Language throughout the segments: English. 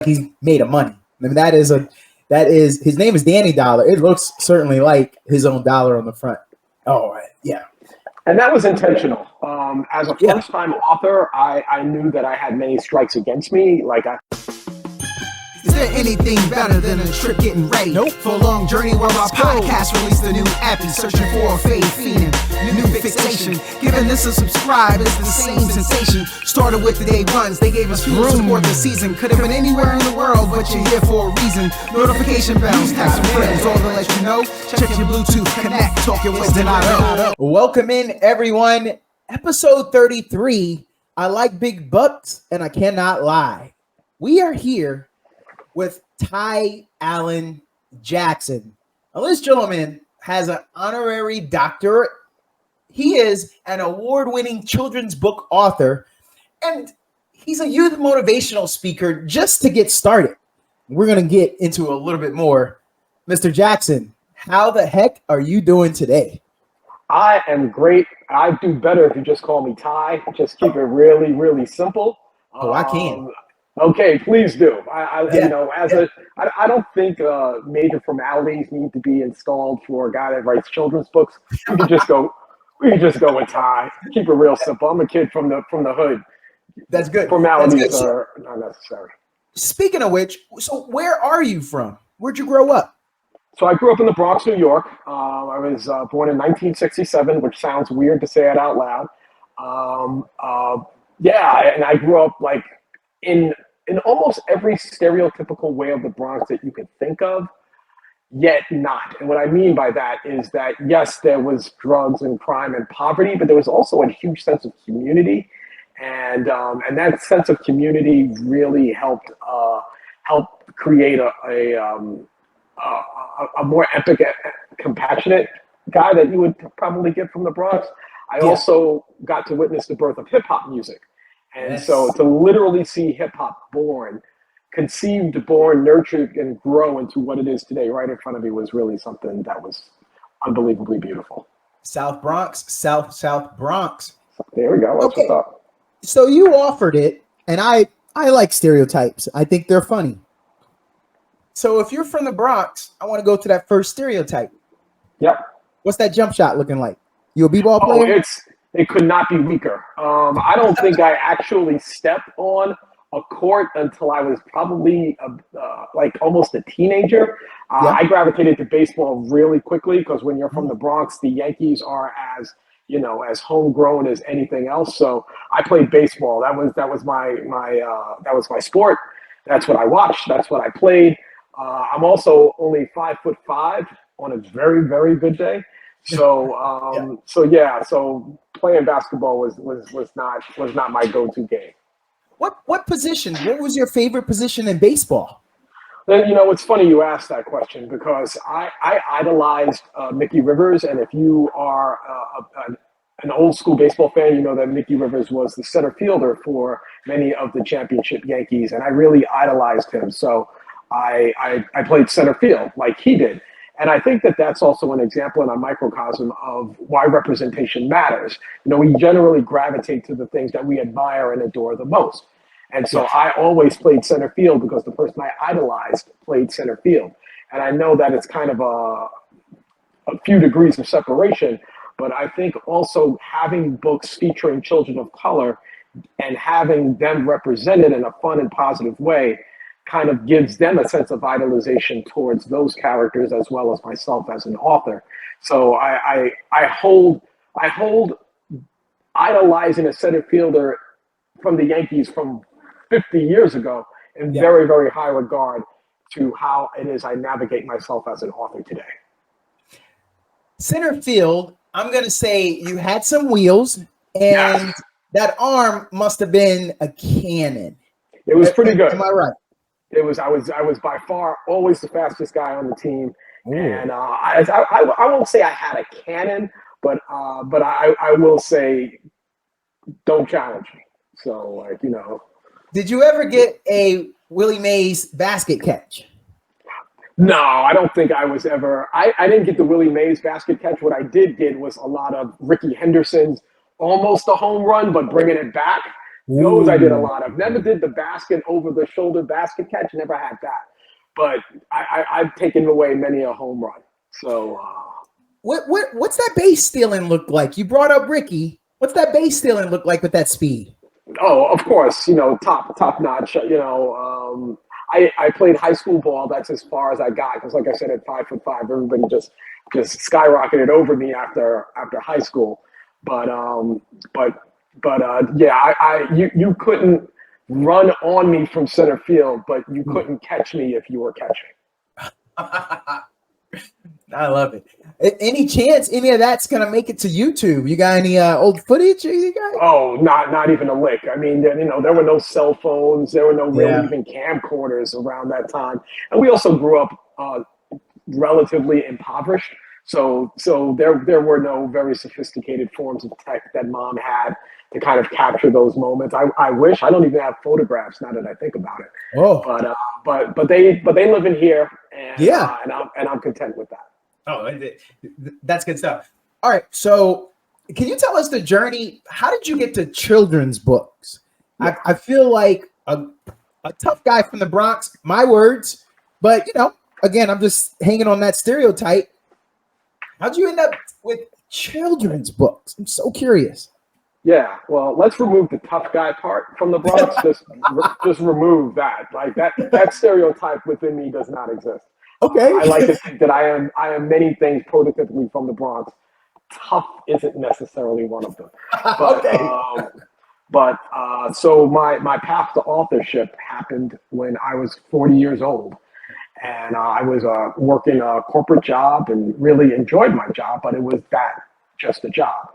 he's made of money. I mean, that is his name is Danny Dollar. It looks certainly like his own dollar on the front. Oh, yeah. And that was intentional. As a first-time author, I knew that I had many strikes against me. Is there anything better than a trip getting ready? Nope. For a long journey where our podcast released a new epi, searching for a fade fiend, new fixation. Giving this a subscribe is the same sensation. Started with the day ones, they gave us fuel to support the season. Could have been anywhere in the world, but you're here for a reason. Notification bells, text some friends, all to let you know. Check your Bluetooth, connect, talk your wisdom out. Welcome in, everyone. Episode 33. I like big bucks, and I cannot lie. We are here with Allan Jackson. Now, this gentleman has an honorary doctorate. He is an award-winning children's book author, and he's a youth motivational speaker just to get started. We're going to get into a little bit more. Mr. Jackson, how the heck are you doing today? I am great. I do better if you just call me Ty. Just keep it really, really simple. Oh, I can. Okay, please do. I don't think major formalities need to be installed for a guy that writes children's books. We can just go with Ty. Keep it real simple. I'm a kid from the hood. That's good. Formalities are not necessary. Speaking of which, so where are you from? Where'd you grow up? So I grew up in the Bronx, New York. I was born in 1967, which sounds weird to say it out loud. And I grew up like in almost every stereotypical way of the Bronx that you could think of, yet not. And what I mean by that is that, yes, there was drugs and crime and poverty, but there was also a huge sense of community. And that sense of community really helped create a more epic, compassionate guy that you would probably get from the Bronx. I also got to witness the birth of hip hop music. And so to literally see hip hop conceived, born, nurtured, and grow into what it is today right in front of me was really something that was unbelievably beautiful. South Bronx, South Bronx. There we go. That's what's up. So you offered it, and I like stereotypes. I think they're funny. So if you're from the Bronx, I want to go to that first stereotype. Yep. What's that jump shot looking like? You a b-ball player? It could not be weaker. I don't think I actually stepped on a court until I was probably like almost a teenager. I gravitated to baseball really quickly because when you're from the Bronx, the Yankees are as homegrown as anything else. So I played baseball. That was my sport. That's what I watched. That's what I played. I'm also only 5'5" on a very, very good day. So playing basketball was not my go-to game. What position? What was your favorite position in baseball? Then it's funny you asked that question because I idolized Mickey Rivers, and if you are an old school baseball fan, you know that Mickey Rivers was the center fielder for many of the championship Yankees, and I really idolized him. So I played center field like he did. And I think that that's also an example and a microcosm of why representation matters. We generally gravitate to the things that we admire and adore the most. And so I always played center field because the person I idolized played center field. And I know that it's kind of a few degrees of separation, but I think also having books featuring children of color and having them represented in a fun and positive way kind of gives them a sense of idolization towards those characters as well as myself as an author. So I hold idolizing a center fielder from the Yankees from 50 years ago in very, very high regard to how it is I navigate myself as an author today. Center field, I'm going to say you had some wheels and that arm must have been a cannon. It was pretty good. Am I right? I was by far always the fastest guy on the team. Ooh. And I won't say I had a cannon, but I will say don't challenge me. So Did you ever get a Willie Mays basket catch? No, I don't think I was ever. I didn't get the Willie Mays basket catch. What I did get was a lot of Ricky Henderson's almost a home run, but bringing it back. Those I did a Ooh. lot of. Never did the basket over the shoulder basket catch. Never had that. But I've taken away many a home run. So What's that base stealing look like? You brought up Ricky. What's that base stealing look like with that speed? oh, of course, top notch. I played high school ball. That's as far as I got because, like I said, at 5'5", everybody just skyrocketed over me after high school. But yeah, you couldn't run on me from center field, but you couldn't catch me if you were catching. I love it. Any chance any of that's gonna make it to YouTube? You got any old footage? You got? Oh, not even a lick. I mean, there were no cell phones. There were no really Yeah. even camcorders around that time. And we also grew up relatively impoverished. So there were no very sophisticated forms of tech that mom had to kind of capture those moments. I wish. I don't even have photographs now that I think about it. Oh, But they live in here, and yeah. and I'm content with that. Oh, that's good stuff. All right, so can you tell us the journey? How did you get to children's books? Yeah. I feel like a tough guy from the Bronx, my words, but again, I'm just hanging on that stereotype. How'd you end up with children's books? I'm so curious. Yeah, well, let's remove the tough guy part from the Bronx. Just remove that. Like that stereotype within me does not exist. Okay. I like to think that I am many things prototypically from the Bronx. Tough isn't necessarily one of them. But, Okay. So my path to authorship happened when I was 40 years old. And I was working a corporate job and really enjoyed my job, but it was just a job.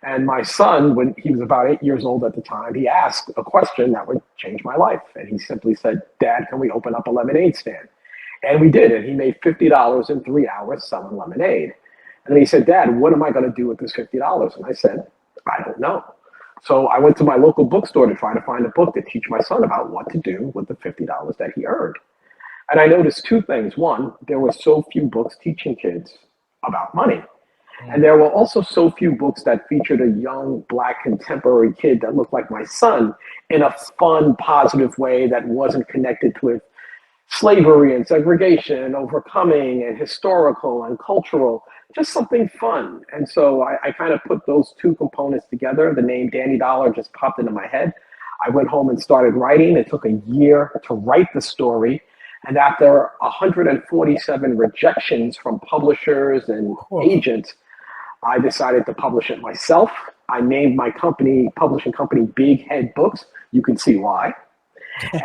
And my son, when he was about 8 years old at the time, he asked a question that would change my life. And he simply said, "Dad, can we open up a lemonade stand?" And we did. And he made $50 in 3 hours selling lemonade. And then he said, "Dad, what am I going to do with this $50?" And I said, "I don't know." So I went to my local bookstore to try to find a book to teach my son about what to do with the $50 that he earned. And I noticed two things. One, there were so few books teaching kids about money. And there were also so few books that featured a young Black contemporary kid that looked like my son in a fun, positive way that wasn't connected with slavery and segregation and overcoming and historical and cultural, just something fun. And so I kind of put those two components together. The name Danny Dollar just popped into my head. I went home and started writing. It took a year to write the story. And after 147 rejections from publishers and agents, I decided to publish it myself. I named my publishing company, Big Head Books. You can see why.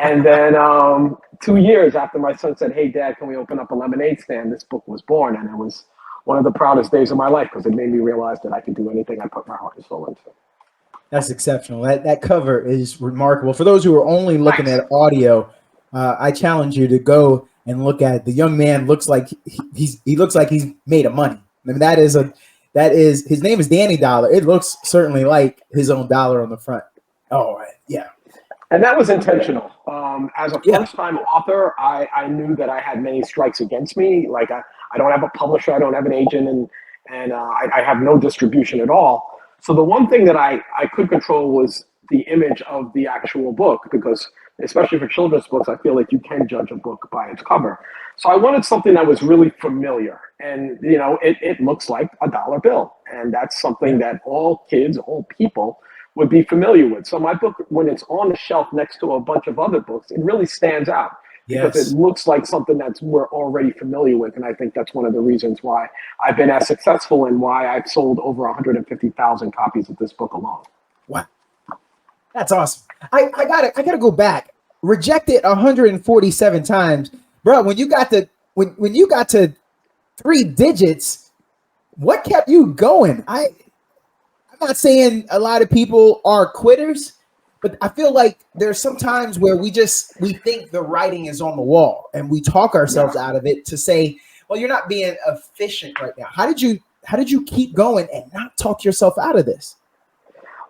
And then 2 years after my son said, "Hey, Dad, can we open up a lemonade stand?" this book was born. And it was one of the proudest days of my life because it made me realize that I could do anything I put my heart and soul into. That's exceptional. That cover is remarkable. For those who are only looking at audio, I challenge you to go and look at it. The young man looks like he looks like he's made of money. I mean, that is his name is Danny Dollar. It looks certainly like his own dollar on the front. Oh, yeah. And that was intentional. As a first-time author, I knew that I had many strikes against me. Like I don't have a publisher, I don't have an agent, and I have no distribution at all. So the one thing that I could control was the image of the actual book, because especially for children's books, I feel like you can judge a book by its cover. So I wanted something that was really familiar. And, it looks like a dollar bill. And that's something that all kids, all people would be familiar with. So my book, when it's on the shelf next to a bunch of other books, it really stands out because it looks like something that we're already familiar with. And I think that's one of the reasons why I've been as successful and why I've sold over 150,000 copies of this book alone. Wow. That's awesome. I gotta go back. Rejected 147 times. Bro, when you got to 3 digits, what kept you going? I'm not saying a lot of people are quitters, but I feel like there's some times where we think the writing is on the wall and we talk ourselves out of it to say, well, you're not being efficient right now. How did you keep going and not talk yourself out of this?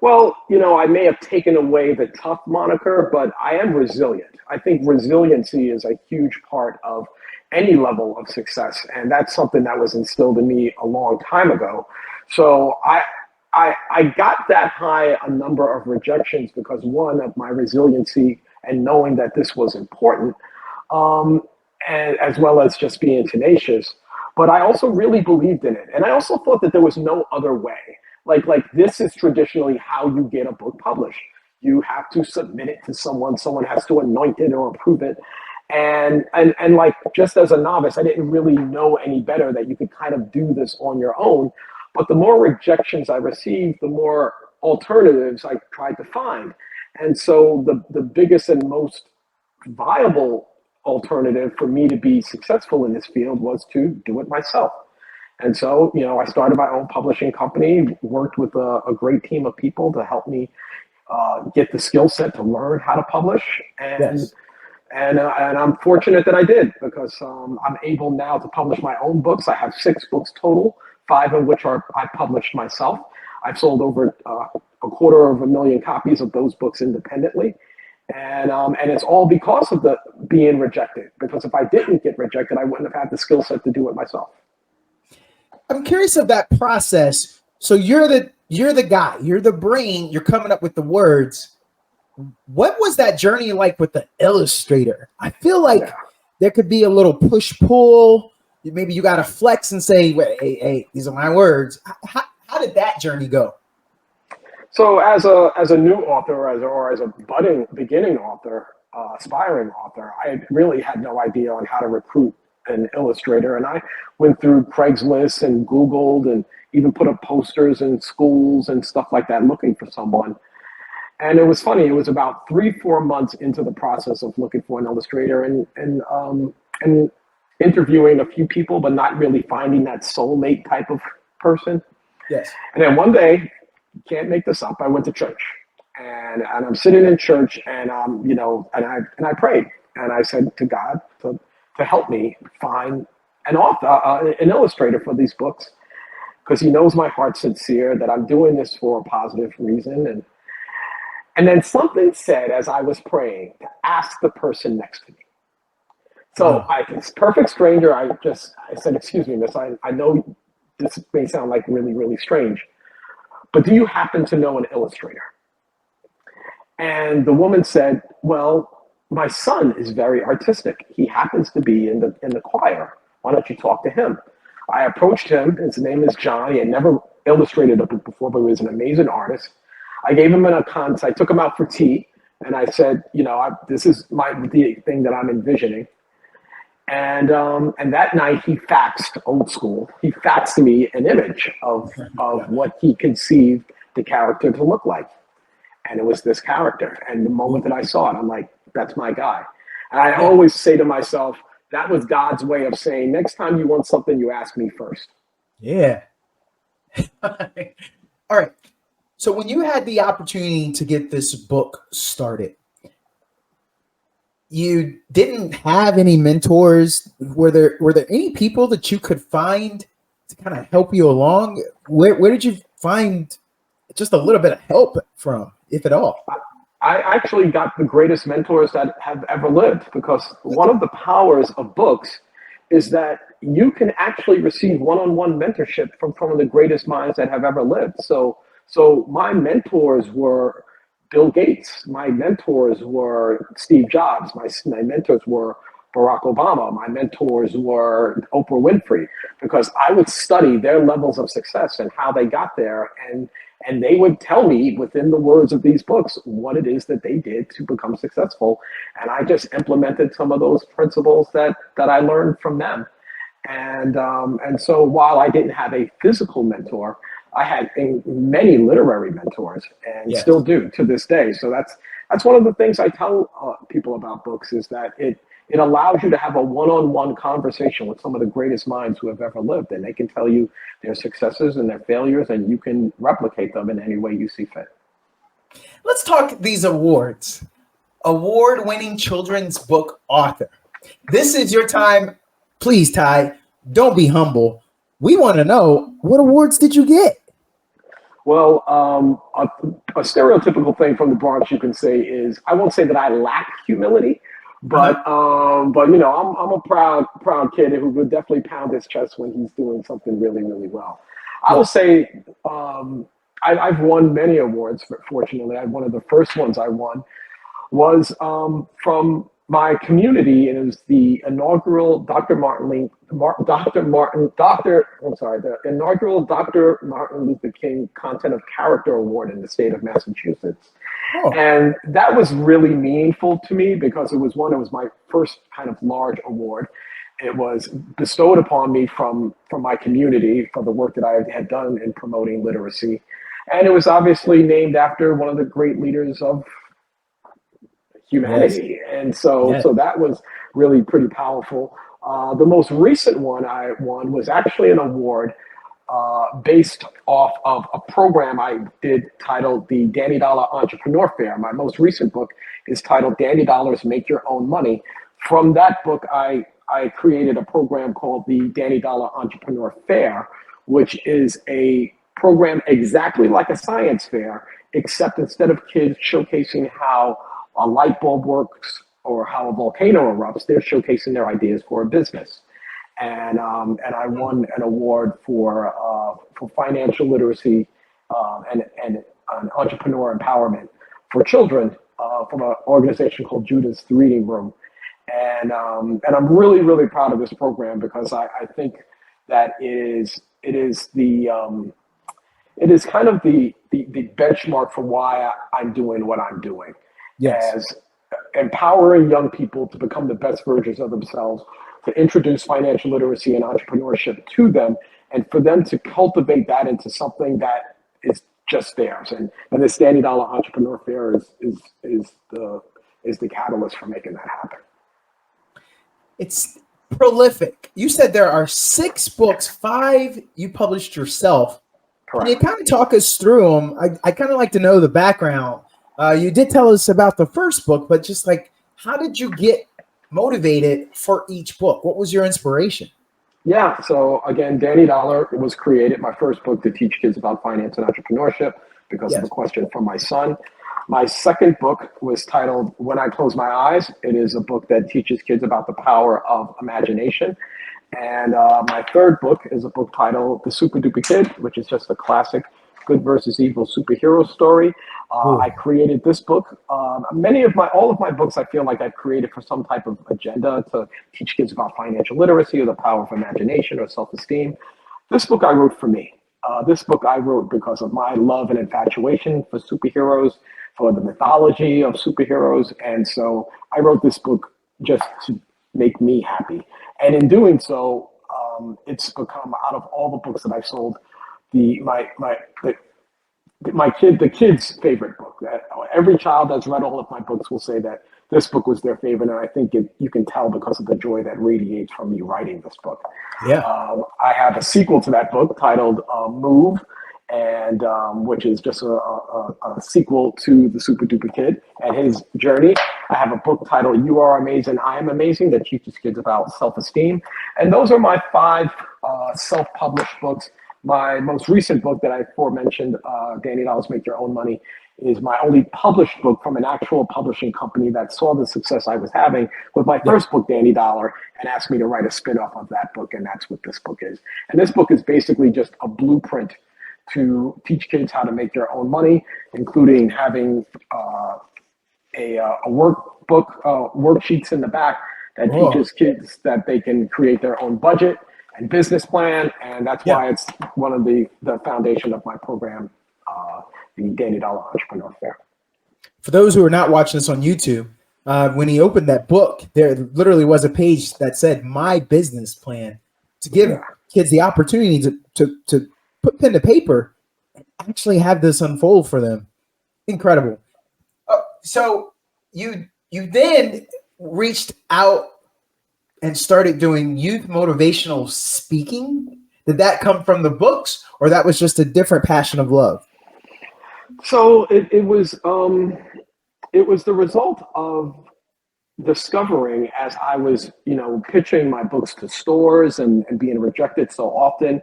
Well, I may have taken away the tough moniker, but I am resilient. I think resiliency is a huge part of any level of success. And that's something that was instilled in me a long time ago. So I got that high a number of rejections because one of my resiliency and knowing that this was important, um, and as well as just being tenacious. But I also really believed in it, and I also thought that there was no other way. Like this is traditionally how you get a book published. You have to submit it to someone. Someone has to anoint it or approve it. And like just as a novice, I didn't really know any better that you could kind of do this on your own. But the more rejections I received, the more alternatives I tried to find. And so the biggest and most viable alternative for me to be successful in this field was to do it myself. And so, I started my own publishing company, worked with a great team of people to help me get the skill set to learn how to publish. Yes. And I'm fortunate that I did because I'm able now to publish my own books. I have 6 books total, 5 of which I published myself. I've sold over 250,000 copies of those books independently. And it's all because of the being rejected. Because if I didn't get rejected, I wouldn't have had the skill set to do it myself. I'm curious of that process. So you're the guy, you're the brain, you're coming up with the words. What was that journey like with the illustrator? I feel like there could be a little push-pull. Maybe you got to flex and say, "Wait, hey, these are my words." How did that journey go? So as a new author, or as a beginning author, aspiring author, I really had no idea on how to recruit an illustrator. And I went through Craigslist and Googled and even put up posters in schools and stuff like that looking for someone. And it was funny. It was about 3-4 months into the process of looking for an illustrator and interviewing a few people, but not really finding that soulmate type of person. Yes. And then one day, can't make this up, I went to church, and I'm sitting in church, and and I prayed, and I said to God to help me find an author, an illustrator for these books, because He knows my heart's sincere, that I'm doing this for a positive reason. And then something said as I was praying to ask the person next to me. So this perfect stranger, I said, "Excuse me, miss, I know this may sound like really, really strange, but do you happen to know an illustrator?" And the woman said, "Well, my son is very artistic. He happens to be in the choir. Why don't you talk to him?" I approached him. His name is John. He had never illustrated a book before, but he was an amazing artist. I gave him I took him out for tea, and I said, this is the thing that I'm envisioning. And that night he faxed, old school, he faxed me an image of what he conceived the character to look like. And it was this character. And the moment that I saw it, I'm like, that's my guy. And I always say to myself, that was God's way of saying, next time you want something, you ask me first. Yeah. All right. So when you had the opportunity to get this book started, you didn't have any mentors. Were there any people that you could find to kind of help you along? Where did you find just a little bit of help from, if at all? I actually got the greatest mentors that have ever lived, because one of the powers of books is that you can actually receive one-on-one mentorship from some of the greatest minds that have ever lived. So my mentors were Bill Gates. My mentors were Steve Jobs. My mentors were Barack Obama. My mentors were Oprah Winfrey, because I would study their levels of success and how they got there. And they would tell me within the words of these books what it is that they did to become successful. And I just implemented some of those principles that I learned from them. And so while I didn't have a physical mentor, I had many literary mentors, and still do to this day. So that's one of the things I tell people about books, is that it allows you to have a one-on-one conversation with some of the greatest minds who have ever lived, and they can tell you their successes and their failures, and you can replicate them in any way you see fit. Let's talk these awards. Award-winning children's book author. This is your time. Please, Ty, don't be humble. We want to know, what awards did you get? Well, a stereotypical thing from the Bronx you can say is, I won't say that I lack humility, but I'm a proud kid who would definitely pound his chest when he's doing something really, really well. I will say I've won many awards. Fortunately, one of the first ones I won was from my community, and it was the inaugural the inaugural Dr. Martin Luther King Content of Character Award in the state of Massachusetts. Oh. And that was really meaningful to me because it was my first kind of large award. It was bestowed upon me from my community for the work that I had done in promoting literacy. And it was obviously named after one of the great leaders of humanity. Yes. And so that was really pretty powerful. The most recent one I won was actually an award based off of a program I did titled the Danny Dollar Entrepreneur Fair. My most recent book is titled Danny Dollars Make Your Own Money. From that book, I created a program called the Danny Dollar Entrepreneur Fair, which is a program exactly like a science fair, except instead of kids showcasing how a light bulb works or how a volcano erupts, they're showcasing their ideas for a business. And I won an award for financial literacy and entrepreneur empowerment for children from an organization called Judah's Reading Room. And I'm really, really proud of this program because I think that it is kind of the benchmark for why I'm doing what I'm doing. Yes. As empowering young people to become the best versions of themselves, to introduce financial literacy and entrepreneurship to them, and for them to cultivate that into something that is just theirs. And this Danny Dollar Entrepreneur Fair is the catalyst for making that happen. It's prolific. You said there are 6 books, 5 you published yourself. Correct. Can you kind of talk us through them? I kind of like to know the background. You did tell us about the first book, but just like, how did you get motivated for each book? What was your inspiration? Yeah, so again, Danny Dollar was created, my first book, to teach kids about finance and entrepreneurship because of a question from my son. My second book was titled When I Close My Eyes. It is a book that teaches kids about the power of imagination. And my third book is a book titled The Super Duper Kid, which is just a classic good versus evil superhero story. I created this book. All of my books, I feel like I've created for some type of agenda to teach kids about financial literacy or the power of imagination or self-esteem. This book I wrote for me. This book I wrote because of my love and infatuation for superheroes, for the mythology of superheroes. And so I wrote this book just to make me happy. And in doing so, it's become, out of all the books that I've sold, the kid's favorite book. That every child that's read all of my books will say that this book was their favorite, and I think you can tell because of the joy that radiates from me writing this book. Yeah. I have a sequel to that book titled Move, and which is just a sequel to The Super Duper Kid and his journey. I have a book titled You Are Amazing, I Am Amazing that teaches kids about self-esteem. And those are my 5 self-published books. My most recent book that I aforementioned, Danny Dollars Make Your Own Money, is my only published book from an actual publishing company that saw the success I was having with my first book, Danny Dollar, and asked me to write a spin-off of that book, and that's what this book is. And this book is basically just a blueprint to teach kids how to make their own money, including having a workbook, worksheets in the back that teaches kids that they can create their own budget and business plan, and that's why it's one of the foundation of my program, the Danny Dollar Entrepreneur Fair. For those who are not watching this on YouTube, when he opened that book, there literally was a page that said "My Business Plan" to give kids the opportunity to put pen to paper and actually have this unfold for them. Incredible. So you then reached out and started doing youth motivational speaking. Did that come from the books, or that was just a different passion of love? So it was the result of discovering, as I was, pitching my books to stores and being rejected so often,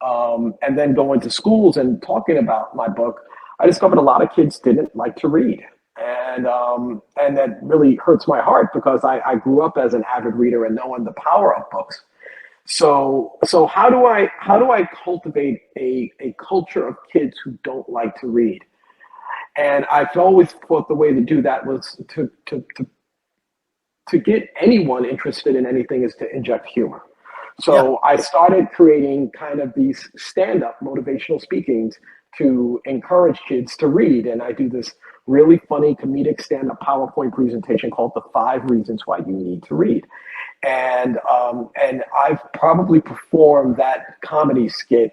and then going to schools and talking about my book, I discovered a lot of kids didn't like to read. And that really hurts my heart because I grew up as an avid reader and knowing the power of books. So how do I cultivate a culture of kids who don't like to read? And I've always thought the way to do that was to get anyone interested in anything is to inject humor. Yeah. So I started creating kind of these stand-up motivational speakings to encourage kids to read. And I do this really funny comedic stand-up PowerPoint presentation called The 5 Reasons Why You Need to Read. And I've probably performed that comedy skit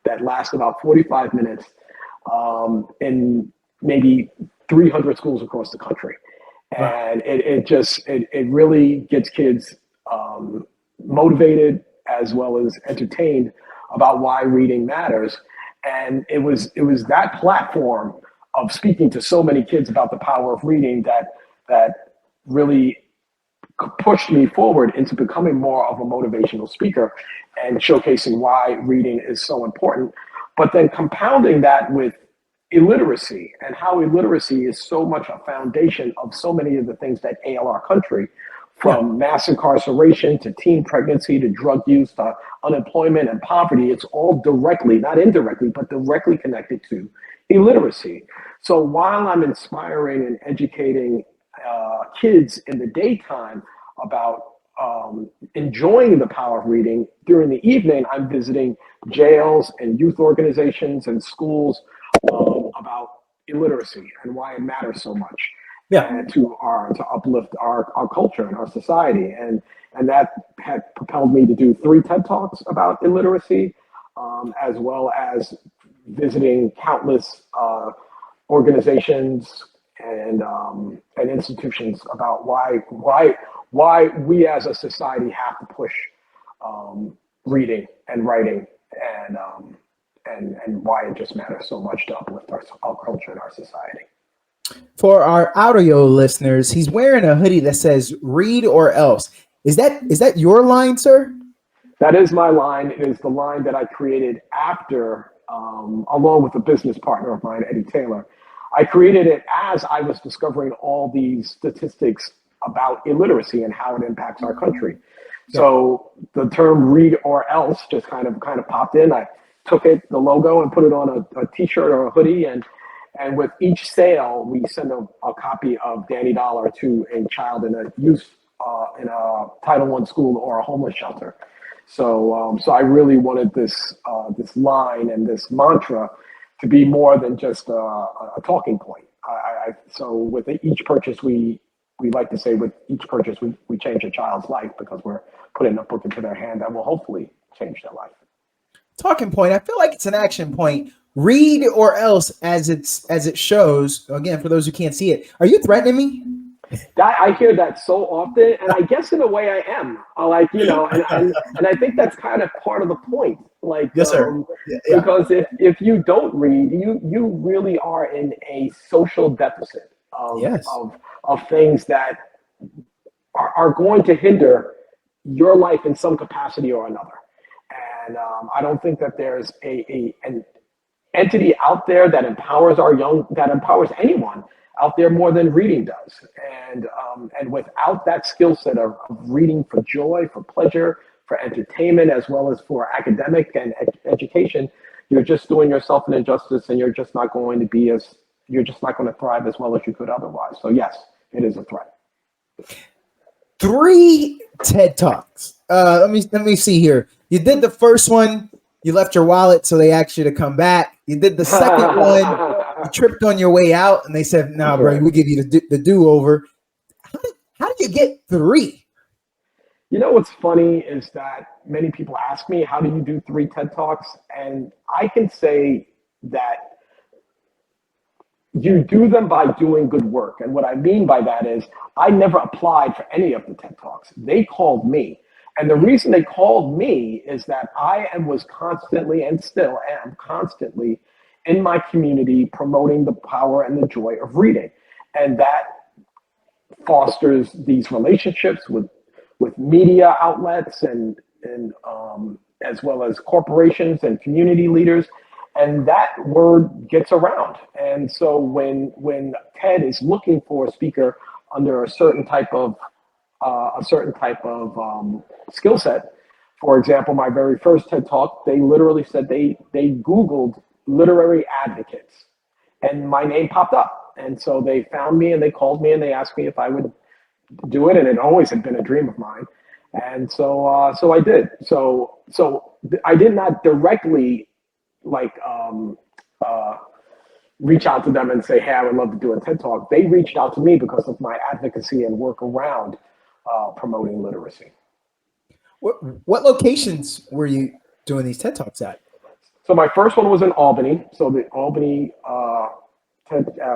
that lasts about 45 minutes in maybe 300 schools across the country. Wow. And it really gets kids motivated as well as entertained about why reading matters. And it was that platform of speaking to so many kids about the power of reading that really pushed me forward into becoming more of a motivational speaker and showcasing why reading is so important. But then compounding that with illiteracy and how illiteracy is so much a foundation of so many of the things that ail our country, from mass incarceration to teen pregnancy to drug use to unemployment and poverty. It's all directly, not indirectly, but directly connected to illiteracy. So while I'm inspiring and educating kids in the daytime about enjoying the power of reading, during the evening, I'm visiting jails and youth organizations and schools about illiteracy and why it matters so much. And to uplift our culture and our society. And that had propelled me to do 3 TED Talks about illiteracy, as well as visiting countless organizations and institutions about why we as a society have to push reading and writing and why it just matters so much to uplift our culture and our society. For our audio listeners, he's wearing a hoodie that says "Read or Else." Is that your line, sir? That is my line. It is the line that I created after, along with a business partner of mine, Eddie Taylor. I created it as I was discovering all these statistics about illiteracy and how it impacts our country. So the term "read or else" just kind of popped in. I took it, the logo, and put it on a T-shirt or a hoodie, and with each sale, we send a copy of Danny Dollar to a child in a youth in a Title I school or a homeless shelter. So I really wanted this line and this mantra to be more than just a talking point. So with each purchase, we like to say with each purchase we change a child's life, because we're putting a book into their hand that will hopefully change their life. Talking point. I feel like it's an action point. Read or else, as it shows. Again, for those who can't see it, are you threatening me? I hear that so often, and I guess in a way I am. And I think that's kind of part of the point. Like, yes, sir. Because if you don't read, you really are in a social deficit of things that are going to hinder your life in some capacity or another. And I don't think that there's an entity out there that empowers anyone out there more than reading does. And without that skill set of reading for joy, for pleasure, for entertainment, as well as for academic and education, you're just doing yourself an injustice, and you're just not going to thrive as well as you could otherwise. So yes, it is a threat. 3 TED Talks. Let me see here. You did the first one. You left your wallet, so they asked you to come back. You did the second one. You tripped on your way out, and they said, "Nah, bro, we give you the do-over." How do you get 3? You know what's funny is that many people ask me, "How do you do 3 TED Talks?" And I can say that you do them by doing good work. And what I mean by that is I never applied for any of the TED Talks. They called me. And the reason they called me is that I was constantly, and still am constantly, in my community promoting the power and the joy of reading. And that fosters these relationships with media outlets and as well as corporations and community leaders. And that word gets around. And so when TED is looking for a speaker under a certain type of skill set, For example, my very first TED Talk, they literally said they Googled literary advocates, and my name popped up. And so they found me and they called me and they asked me if I would do it, and it always had been a dream of mine. And so I did. So I did not directly like reach out to them and say, hey, I would love to do a TED Talk. They reached out to me because of my advocacy and work around promoting literacy. What locations were you doing these TED Talks at? So my first one was in Albany. So the Albany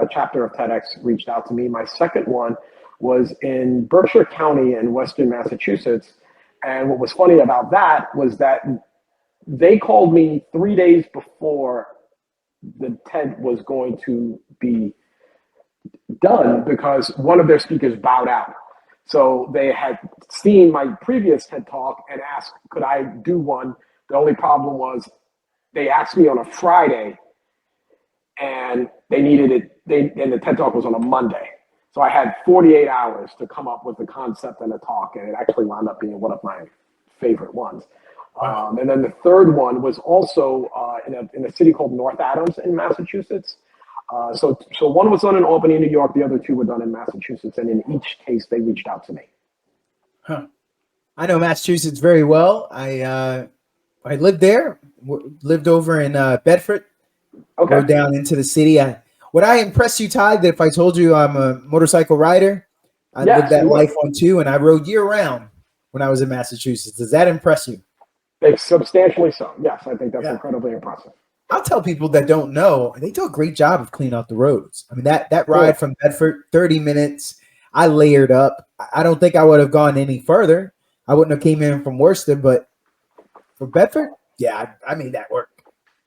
chapter of TEDx reached out to me. My second one was in Berkshire County in Western Massachusetts. And what was funny about that was that they called me 3 days before the TED was going to be done because one of their speakers bowed out. So they had seen my previous TED Talk and asked, could I do one? The only problem was they asked me on a Friday and they needed it, and the TED Talk was on a Monday. So I had 48 hours to come up with the concept and the talk, and it actually wound up being one of my favorite ones. Wow. And then the third one was also in a city called North Adams in Massachusetts. So one was done in Albany, New York. The other two were done in Massachusetts. And in each case, they reached out to me. Huh. I know Massachusetts very well. I lived there, lived over in Bedford, Okay. go down into the city. Would I impress you, Ty, that if I told you I'm a motorcycle rider, I lived that life on too, and I rode year round when I was in Massachusetts. Does that impress you? It's substantially so. Yes, I think that's incredibly impressive. I'll tell people that don't know, they do a great job of cleaning out the roads. I mean, that ride from Bedford, 30 minutes, I layered up. I don't think I would have gone any further. I wouldn't have came in from Worcester, but for Bedford, yeah, I made that work.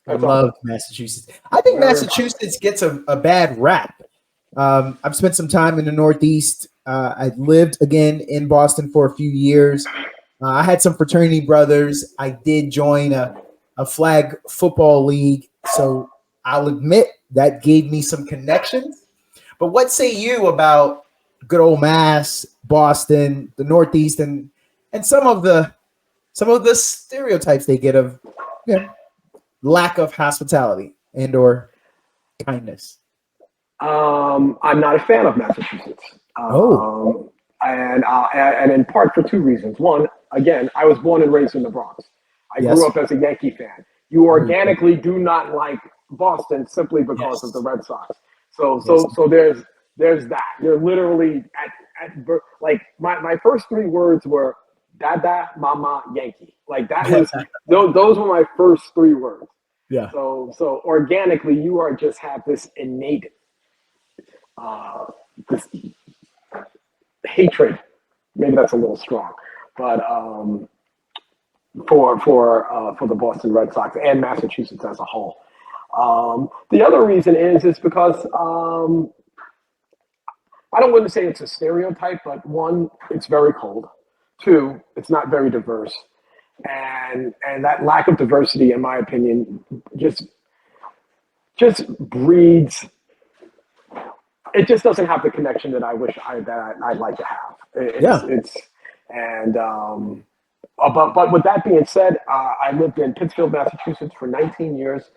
I love Massachusetts. I think Massachusetts gets a bad rap. I've spent some time in the Northeast. I lived again in Boston for a few years. I had some fraternity brothers. I did join a flag football league, so I'll admit that gave me some connections. But what say you about good old Mass, Boston, the Northeast, and some of the stereotypes they get of lack of hospitality and or kindness? I'm not a fan of Massachusetts. And in part for two reasons. One, again, I was born and raised in the Bronx. I grew up as a Yankee fan. You organically do not like Boston simply because of the Red Sox. So there's that. You're literally at like my first three words were Dada, Mama, Yankee. Like that was those were my first three words. Yeah. So organically, you are just have this innate this hatred. Maybe that's a little strong, but for the Boston Red Sox and Massachusetts as a whole. The other reason is because I don't want to say it's a stereotype, but one, it's very cold. Two, it's not very diverse, and that lack of diversity, in my opinion, just breeds. It just doesn't have the connection that I wish I'd like to have. But with that being said, I lived in Pittsfield, Massachusetts for 19 years.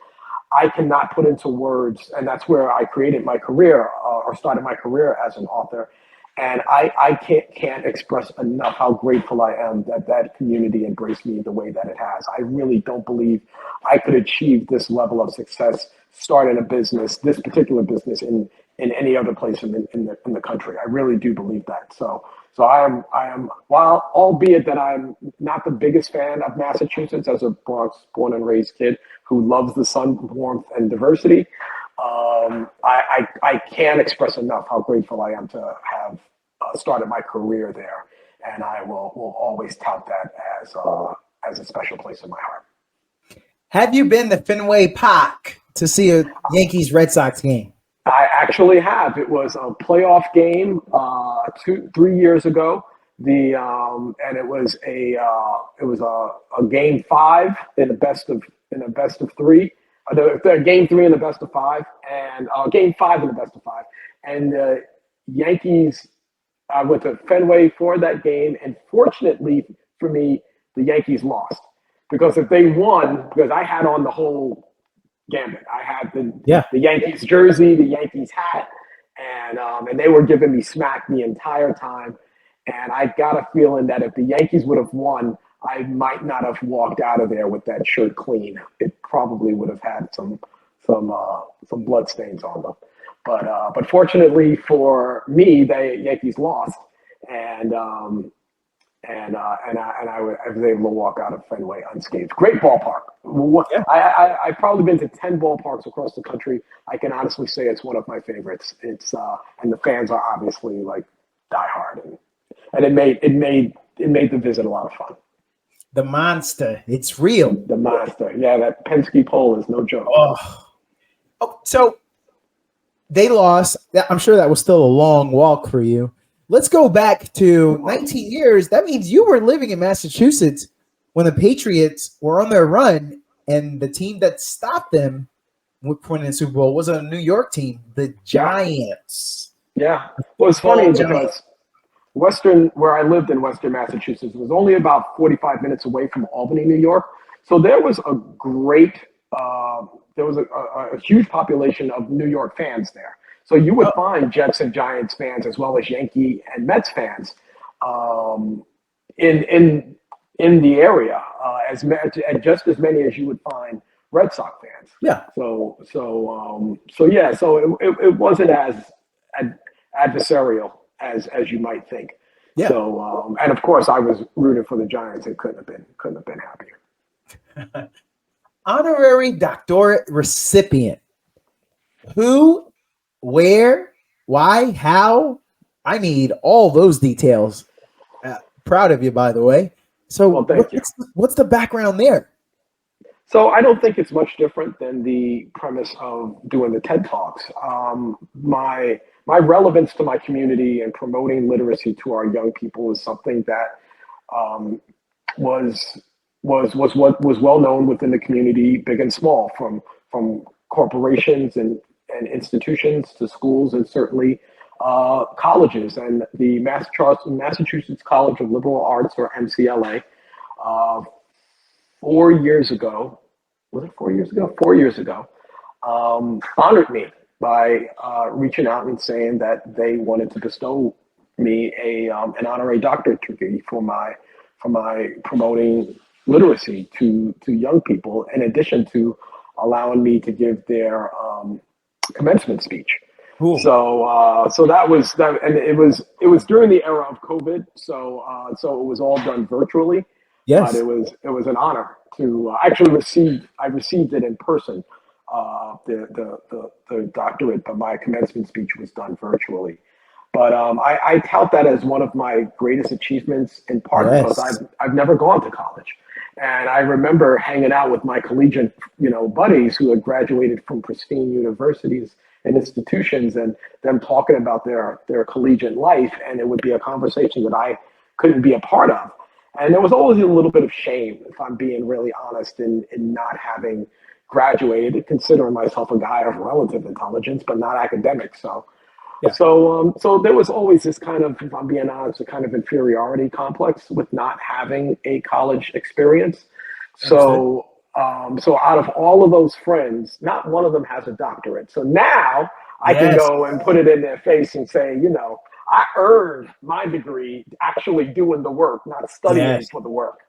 I cannot put into words, and that's where I created my career or started my career as an author. And I can't express enough how grateful I am that community embraced me the way that it has. I really don't believe I could achieve this level of success starting a business, this particular business, in any other place in the country. I really do believe that. So I am while albeit that I'm not the biggest fan of Massachusetts as a Bronx born and raised kid who loves the sun, warmth, and diversity, I can't express enough how grateful I am to have started my career there, and I will always tout that as a special place in my heart. Have you been to Fenway Park to see a Yankees Red Sox game? I actually have. It was a playoff game 3 years ago. And it was a game 5 in a best of 3. The game 3 in the best of 5, and game 5 in the best of 5. And the Yankees went to Fenway for that game, and fortunately for me, the Yankees lost. Because if they won, because I had on the whole gambit. I had the Yankees jersey, the Yankees hat, and they were giving me smack the entire time. And I got a feeling that if the Yankees would have won, I might not have walked out of there with that shirt clean. It probably would have had some blood stains on them. But fortunately for me, the Yankees lost, and I was able to walk out of Fenway unscathed. Great ballpark. I've probably been to 10 ballparks across the country. I can honestly say it's one of my favorites. It's and the fans are obviously like diehard, and it made the visit a lot of fun. The monster, it's real. The monster, yeah. That Penske pole is no joke. Oh, so they lost. I'm sure that was still a long walk for you. Let's go back to 19 years. That means you were living in Massachusetts when the Patriots were on their run, and the team that stopped them with winning the Super Bowl was a New York team, the Giants. Yeah. Well, it's funny because where I lived in Western Massachusetts was only about 45 minutes away from Albany, New York. So there was a great, there was a huge population of New York fans there. So you would find Jets and Giants fans as well as Yankee and Mets fans in the area, just as many as you would find Red Sox fans. Yeah. So it wasn't as adversarial as you might think. Yeah. So and of course I was rooting for the Giants. It couldn't have been happier. Honorary doctorate recipient. Who, where, why, how? I need all those details. Proud of you, by the way. So what's the background there? So I don't think it's much different than the premise of doing the TED Talks. My relevance to my community and promoting literacy to our young people is something that was well known within the community, big and small, from corporations and institutions to schools, and certainly colleges. And the Massachusetts College of Liberal Arts, or MCLA, 4 years ago, was it 4 years ago? 4 years ago, honored me by reaching out and saying that they wanted to bestow me an honorary doctorate degree for my promoting literacy to young people, in addition to allowing me to give their commencement speech. Cool. So that was that, and it was during the era of COVID. So it was all done virtually. Yes. But it was an honor to actually receive. I received it in person. The doctorate, but my commencement speech was done virtually. But I tout that as one of my greatest achievements, in part because I've never gone to college. And I remember hanging out with my collegiate, buddies who had graduated from pristine universities and institutions, and them talking about their collegiate life, and it would be a conversation that I couldn't be a part of. And there was always a little bit of shame, if I'm being really honest, in not having graduated, considering myself a guy of relative intelligence, but not academic. So there was always this kind of, if I'm being honest, a kind of inferiority complex with not having a college experience. So out of all of those friends, not one of them has a doctorate. So now I can go and put it in their face and say, I earned my degree actually doing the work, not studying for the work.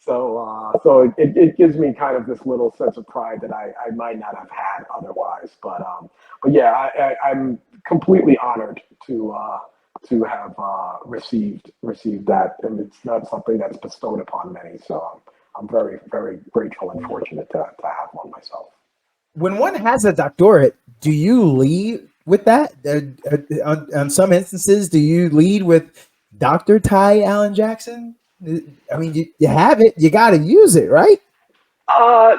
So it gives me kind of this little sense of pride that I might not have had otherwise. But yeah, I'm completely honored to have received that, and it's not something that's bestowed upon many. So I'm very, very grateful and fortunate to have one myself. When one has a doctorate, do you lead with that? On some instances, do you lead with Dr. Allan Jackson? I mean, you have it, you got to use it, right?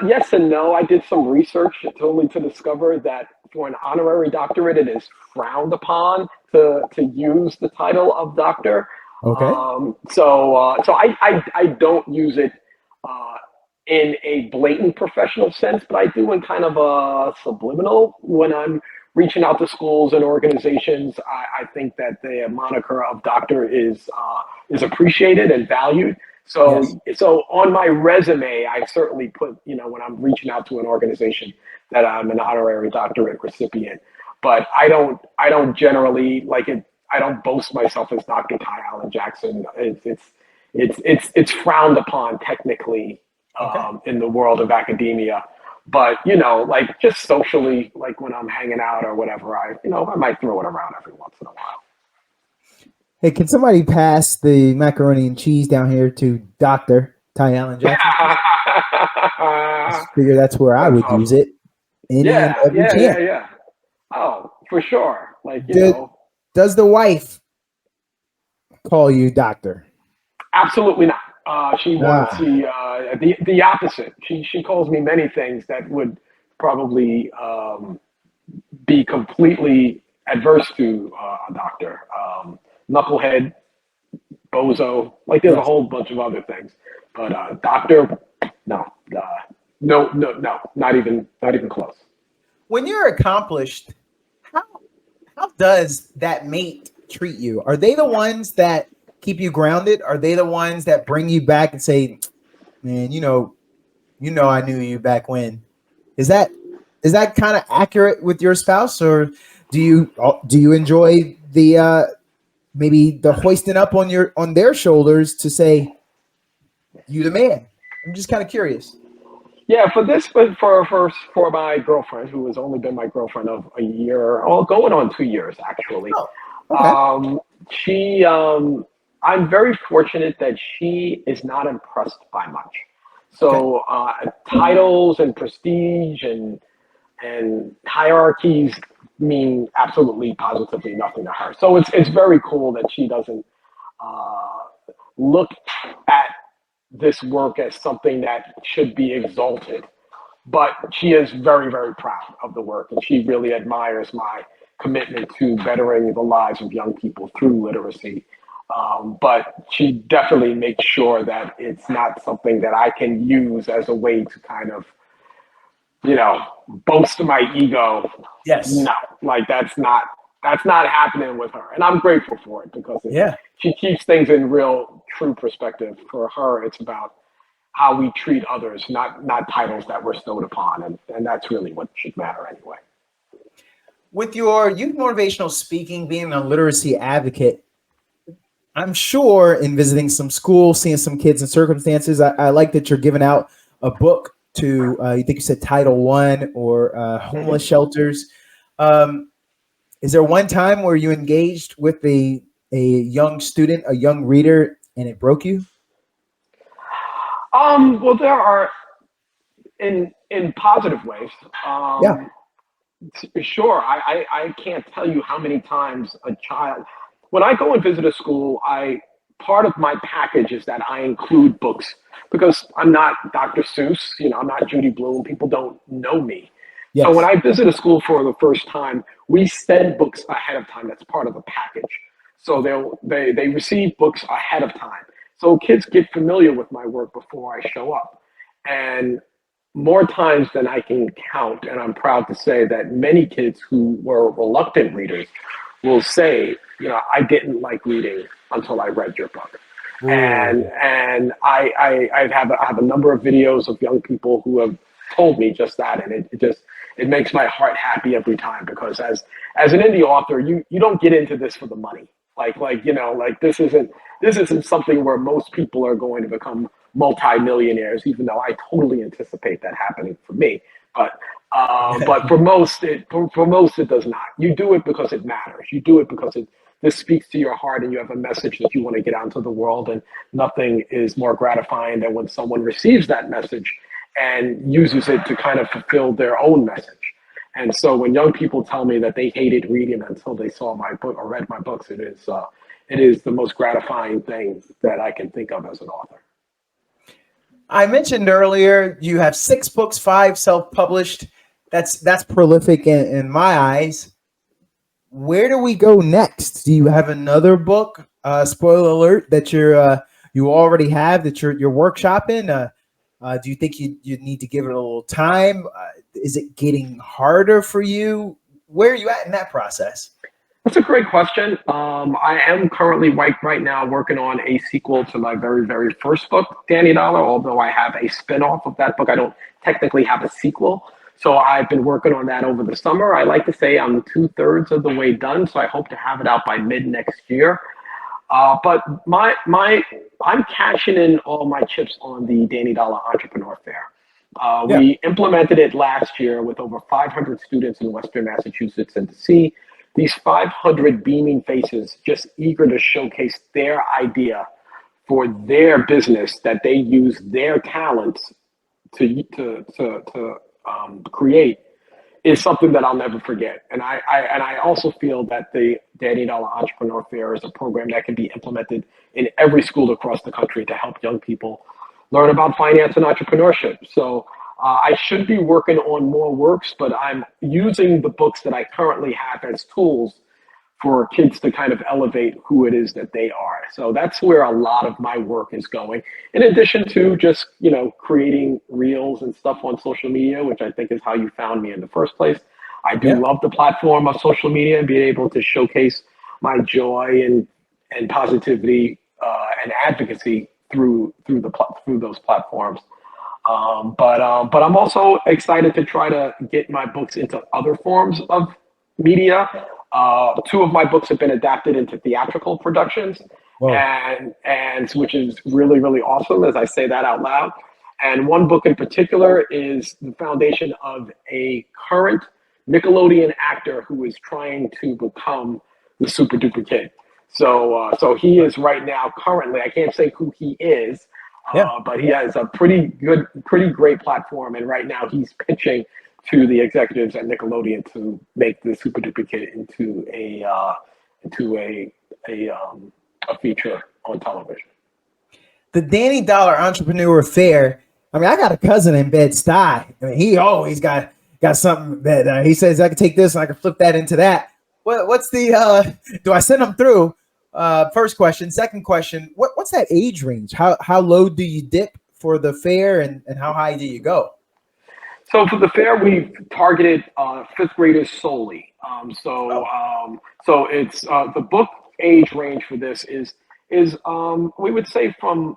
Yes and no. I did some research only to discover that for an honorary doctorate, it is frowned upon to use the title of doctor. Okay. So I don't use it in a blatant professional sense, but I do in kind of a subliminal when I'm reaching out to schools and organizations. I think that the moniker of doctor is appreciated and valued. So, Yes. so on my resume, I certainly put, when I'm reaching out to an organization, that I'm an honorary doctorate recipient. But I don't generally like it. I don't boast myself as Dr. Allan Jackson. It's frowned upon technically Okay. in the world of academia. But like just socially, like when I'm hanging out or whatever, I might throw it around every once in a while. Hey, can somebody pass the macaroni and cheese down here to Dr. Allan Jackson? Just figure that's where I That's would use awesome. it any and Yeah, every yeah, chance. yeah, yeah. Oh, for sure. Like, Does the wife call you doctor? absolutely not. She wants Ah, the opposite. She calls me many things that would probably be completely adverse to a doctor. Knucklehead, bozo. Like there's a yes. whole bunch of other things. But doctor, no, no, not even close. When you're accomplished, how how does that mate treat you? Are they the ones that keep you grounded? Are they the ones that bring you back and say, "Man, I knew you back when"? Is that kind of accurate with your spouse, or do you enjoy the maybe the hoisting up on their shoulders to say you the man? I'm just kind of curious. Yeah, for this, but for my girlfriend, who has only been my girlfriend of a year, oh, going on 2 years actually. Oh, okay. Um, I'm very fortunate that she is not impressed by much. Okay. So titles and prestige and hierarchies mean absolutely positively nothing to her. So it's very cool that she doesn't uh, look at this work as something that should be exalted. But she is very, very proud of the work, and she really admires my commitment to bettering the lives of young people through literacy. But she definitely makes sure that it's not something that I can use as a way to kind of, boast my ego. Yes. No, like that's not happening with her, and I'm grateful for it because Yeah. she keeps things in real, true perspective. For her, it's about how we treat others, not titles that we're stowed upon, and that's really what should matter anyway. With your youth motivational speaking, being a literacy advocate, I'm sure in visiting some schools, seeing some kids in circumstances, I like that you're giving out a book to, you think you said Title One or homeless Mhm. shelters. Um, is there one time where you engaged with a young student, a young reader, and it broke you? Well, there are in positive ways. Yeah. Sure, I can't tell you how many times a child, when I go and visit a school, part of my package is that I include books because I'm not Dr. Seuss, I'm not Judy Blume. People don't know me. So when Yes. I visit a school for the first time, we send books ahead of time. That's part of the package. So they receive books ahead of time. So kids get familiar with my work before I show up. And more times than I can count, and I'm proud to say that many kids who were reluctant readers will say, I didn't like reading until I read your book. And Ooh. I have a number of videos of young people who have told me just that, and it makes my heart happy every time because as an indie author, you don't get into this for the money. Like this isn't something where most people are going to become multimillionaires, even though I totally anticipate that happening for me. But for most it does not. You do it because it matters. You do it because this speaks to your heart and you have a message that you want to get out into the world. And nothing is more gratifying than when someone receives that message and uses it to kind of fulfill their own message. And so when young people tell me that they hated reading until they saw my book or read my books, it is the most gratifying thing that I can think of as an author. I mentioned earlier you have 6 books, 5 self-published. That's prolific in my eyes. Where do we go next? Do you have another book? Spoiler alert that you already have that you're workshopping. Do you think you need to give it a little time? Is it getting harder for you? Where are you at in that process? That's a great question. I am currently right now working on a sequel to my very first book, Danny Dollar, although I have a spin-off of that book. I don't technically have a sequel. So I've been working on that over the summer. I like to say I'm 2/3 of the way done, so I hope to have it out by mid next year. But I'm cashing in all my chips on the Danny Dollar Entrepreneur Fair. Yeah. We implemented it last year with over 500 students in Western Massachusetts, and to see these 500 beaming faces just eager to showcase their idea for their business that they use their talents to create is something that I'll never forget. And I also feel that the Danny Dollar Entrepreneur Fair is a program that can be implemented in every school across the country to help young people learn about finance and entrepreneurship. So I should be working on more works, but I'm using the books that I currently have as tools for kids to kind of elevate who it is that they are. So that's where a lot of my work is going. In addition to just, creating reels and stuff on social media, which I think is how you found me in the first place. I do love the platform of social media and being able to showcase my joy and positivity and advocacy through those platforms. But I'm also excited to try to get my books into other forms of media. Two of my books have been adapted into theatrical productions, and which is really awesome as I say that out loud. And one book in particular is the foundation of a current Nickelodeon actor who is trying to become the super duper kid. So he is right now currently, I can't say who he is, but he has a pretty great platform. And right now he's pitching to the executives at Nickelodeon to make the super duper kid into a feature on television. The Danny Dollar Entrepreneur Fair. I mean, I got a cousin in Bed-Stuy. I mean, he always got something that he says I can take this and I can flip that into that. What's the do I send them through? First question. Second question, what's that age range? How low do you dip for the fair and how high do you go? So for the fair, we've targeted fifth graders solely. So it's the book age range for this is we would say from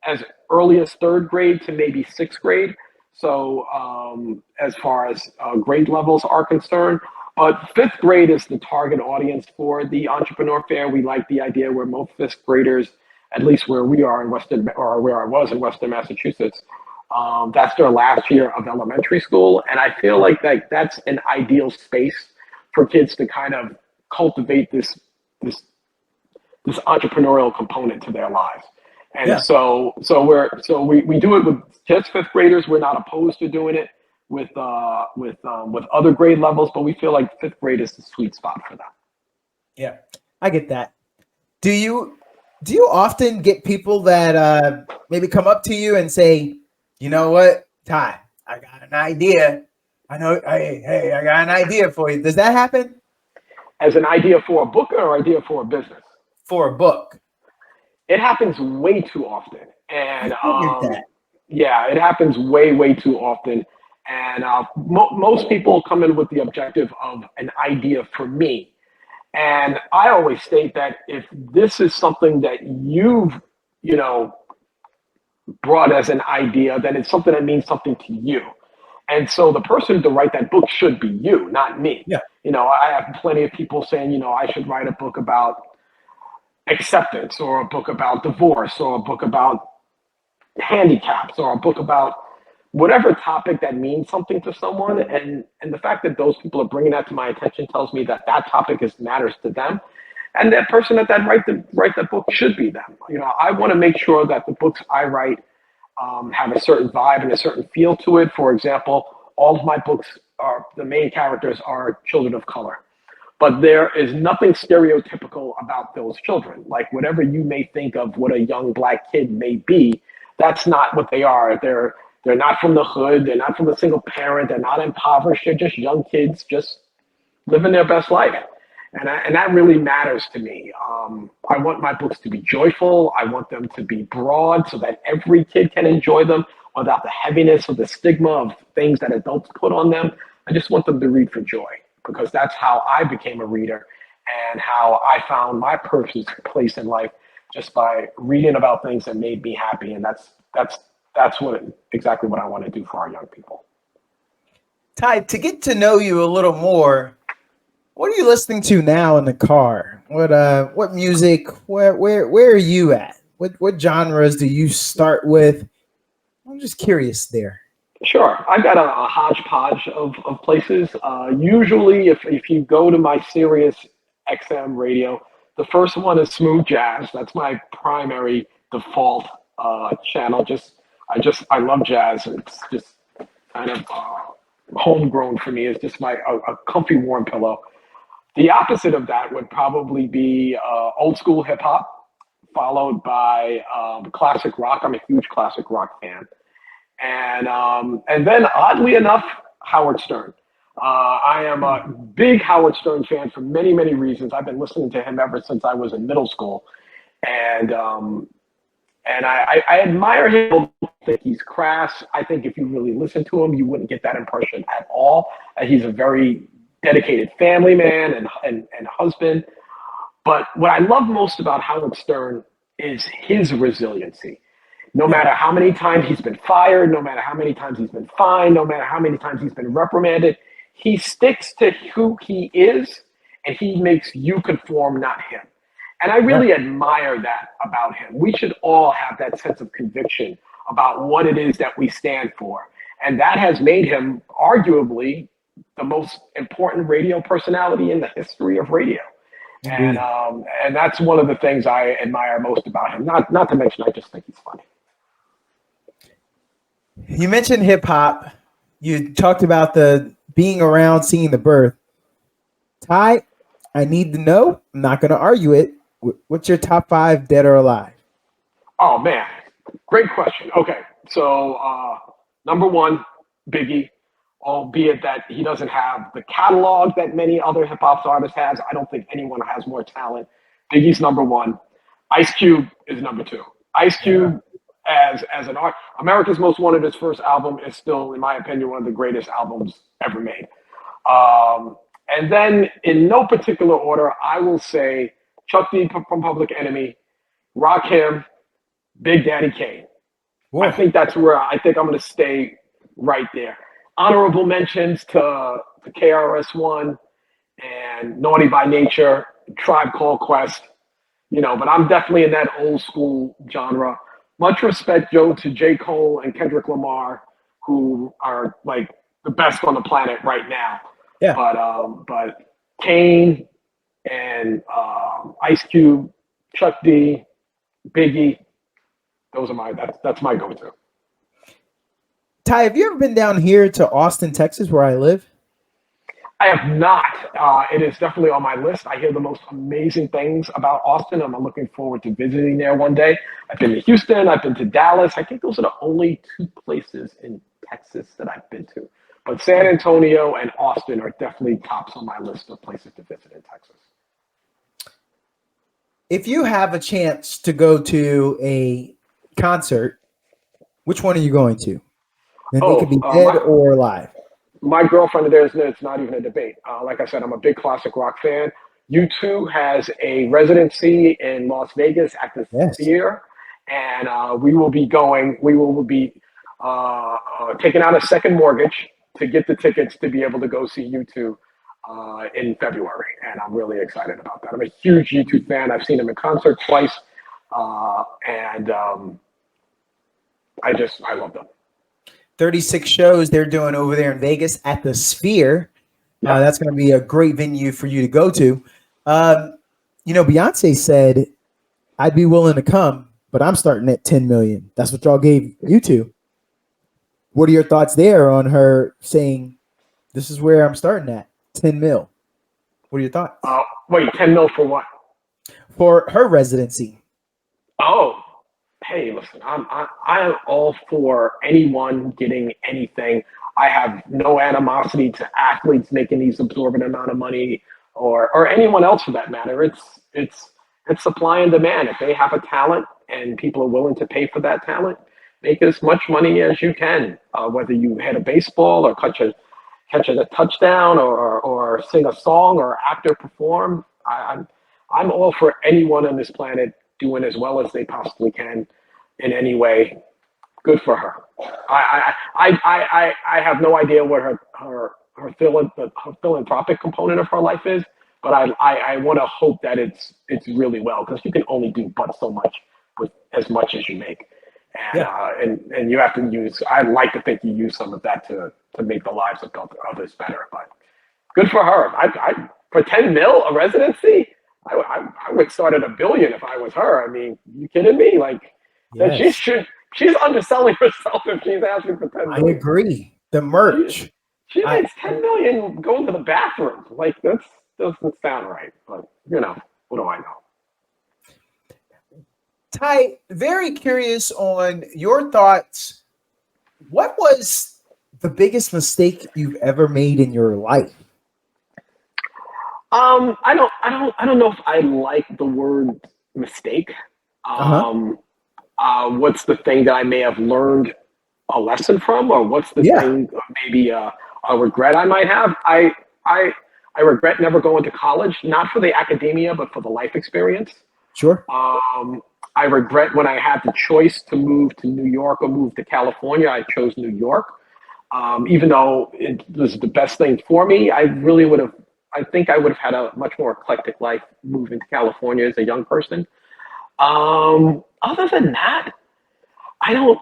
as early as third grade to maybe sixth grade. So as far as grade levels are concerned, but fifth grade is the target audience for the Entrepreneur Fair. We like the idea where most fifth graders, at least where we are in where I was in Western Massachusetts, that's their last year of elementary school. And I feel like that's an ideal space for kids to kind of cultivate this entrepreneurial component to their lives. And so we do it with just fifth graders. We're not opposed to doing it with other grade levels, but we feel like fifth grade is the sweet spot for that. Yeah, I get that. Do you often get people that maybe come up to you and say, you know what, Ty, I got an idea. I got an idea for you. Does that happen? As an idea for a book or idea for a business? For a book. It happens way too often. And that. Yeah, it happens way too often. And most people come in with the objective of an idea for me. And I always state that if this is something that you've, brought as an idea, then it's something that means something to you. And so the person to write that book should be you, not me. Yeah. I have plenty of people saying, I should write a book about acceptance or a book about divorce or a book about handicaps or a book about whatever topic that means something to someone. And the fact that those people are bringing that to my attention tells me that topic matters to them. And that person that write the book should be them. I want to make sure that the books I write have a certain vibe and a certain feel to it. For example, all of my books the main characters are children of color, but there is nothing stereotypical about those children. Like whatever you may think of what a young Black kid may be, that's not what they are. They're not from the hood. They're not from a single parent. They're not impoverished. They're just young kids, just living their best life. And that really matters to me. I want my books to be joyful. I want them to be broad so that every kid can enjoy them without the heaviness or the stigma of things that adults put on them. I just want them to read for joy. because that's how I became a reader and how I found my purpose place in life, just by reading about things that made me happy. And that's exactly what I want to do for our young people. Ty, to get to know you a little more, what are you listening to now in the car? What music? Where are you at? What genres do you start with? I'm just curious there. Sure. I've got a hodgepodge of places. Usually, if you go to my Sirius XM radio, the first one is smooth jazz. That's my primary default channel. I love jazz. It's just kind of homegrown for me. It's just a comfy, warm pillow. The opposite of that would probably be old school hip hop, followed by classic rock. I'm a huge classic rock fan. And then oddly enough, Howard Stern. I am a big Howard Stern fan for many, many reasons. I've been listening to him ever since I was in middle school. And I admire him. I don't think he's crass. I think if you really listen to him, you wouldn't get that impression at all. He's a very dedicated family man and husband. But what I love most about Howard Stern is his resiliency. No matter how many times he's been fired, no matter how many times he's been fined, no matter how many times he's been reprimanded, he sticks to who he is, and he makes you conform, not him. And I really admire that about him. We should all have that sense of conviction about what it is that we stand for. And that has made him arguably the most important radio personality in the history of radio. And that's one of the things I admire most about him. Not to mention, I just think he's funny. You mentioned hip hop. You talked about the being around, seeing the birth. Ty, I need to know. I'm not going to argue it. What's your top 5 dead or alive? Oh man, great question. Okay, so number 1, Biggie. Albeit that he doesn't have the catalog that many other hip hop artists has. I don't think anyone has more talent. Biggie's number 1. Ice Cube is number 2. Ice Cube. As an art, America's Most Wanted, his first album, is still, in my opinion, one of the greatest albums ever made. And then, in no particular order, I will say Chuck D from Public Enemy, Rakim, Big Daddy Kane. Whoa. I think that's where I'm going to stay right there. Honorable mentions to KRS-One and Naughty by Nature, Tribe Called Quest, but I'm definitely in that old school genre. Much respect, Joe, to J. Cole and Kendrick Lamar, who are like the best on the planet right now. Yeah. But Kane and Ice Cube, Chuck D, Biggie, those are that's my go-to. Ty, have you ever been down here to Austin, Texas, where I live? I have not. It is definitely on my list. I hear the most amazing things about Austin. I'm looking forward to visiting there one day. I've been to Houston. I've been to Dallas. I think those are the only 2 places in Texas that I've been to. But San Antonio and Austin are definitely tops on my list of places to visit in Texas. If you have a chance to go to a concert, which one are you going to? And it could be dead or alive. My girlfriend, it's not even a debate. Like I said, I'm a big classic rock fan. U2 has a residency in Las Vegas at the Sphere, and we will be taking out a second mortgage to get the tickets to be able to go see U2 in February, and I'm really excited about that. I'm a huge U2 fan. I've seen them in concert twice, and I love them. 36 shows they're doing over there in Vegas at the Sphere. That's going to be a great venue for you to go to. Beyonce said, I'd be willing to come, but I'm starting at 10 million. That's what y'all gave U2. What are your thoughts there on her saying, this is where I'm starting at, 10 mil? What are your thoughts? Wait, 10 mil for what? For her residency. Oh, hey, listen, I am all for anyone getting anything. I have no animosity to athletes making these absorbent amount of money, or anyone else for that matter. It's supply and demand. If they have a talent and people are willing to pay for that talent, make as much money as you can. Whether you hit a baseball or catch a catch a touchdown or sing a song or act or perform. I'm all for anyone on this planet doing as well as they possibly can in any way. Good for her. I have no idea what her philanthropic component of her life is, but I want to hope that it's really well, because you can only do but so much with as much as you make, and you have to use. I'd like to think you use some of that to make the lives of others better. But good for her. I for 10 mil a residency, I would start at $1 billion if I was her. I mean, you kidding me? Like, that she should. She's underselling herself if she's asking for 10 million. I agree. The merch. She makes 10 million going to the bathroom. Like, that doesn't sound right. But, what do I know? Ty, very curious on your thoughts. What was the biggest mistake you've ever made in your life? I don't know if I like the word mistake. What's the thing that I may have learned a lesson from, or what's the thing, maybe a regret I might have? I regret never going to college, not for the academia, but for the life experience. Sure. I regret when I had the choice to move to New York or move to California, I chose New York. Even though it was the best thing for me, I think I would have had a much more eclectic life moving to California as a young person. Other than that, I don't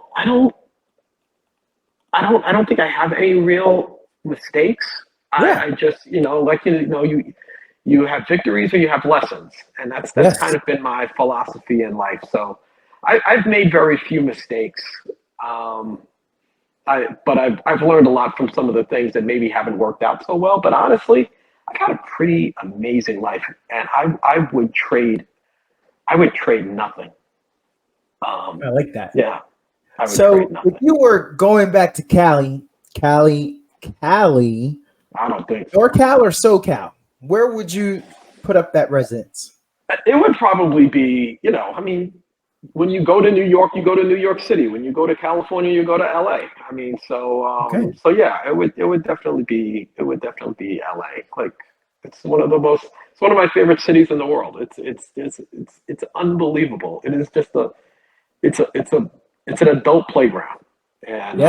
think I have any real mistakes. I just, you have victories or you have lessons, and that's kind of been my philosophy in life. So I've made very few mistakes. But I've learned a lot from some of the things that maybe haven't worked out so well. But honestly, I've had a pretty amazing life, and I would trade nothing. I like that. Yeah. So if you were going back to Cali, I don't think so. NorCal or SoCal, where would you put up that residence? It would probably be, when you go to New York, you go to New York City. When you go to California, you go to LA. I mean, so yeah, it would definitely be LA. Like, it's one of my favorite cities in the world. It's unbelievable. It is just it's an adult playground, and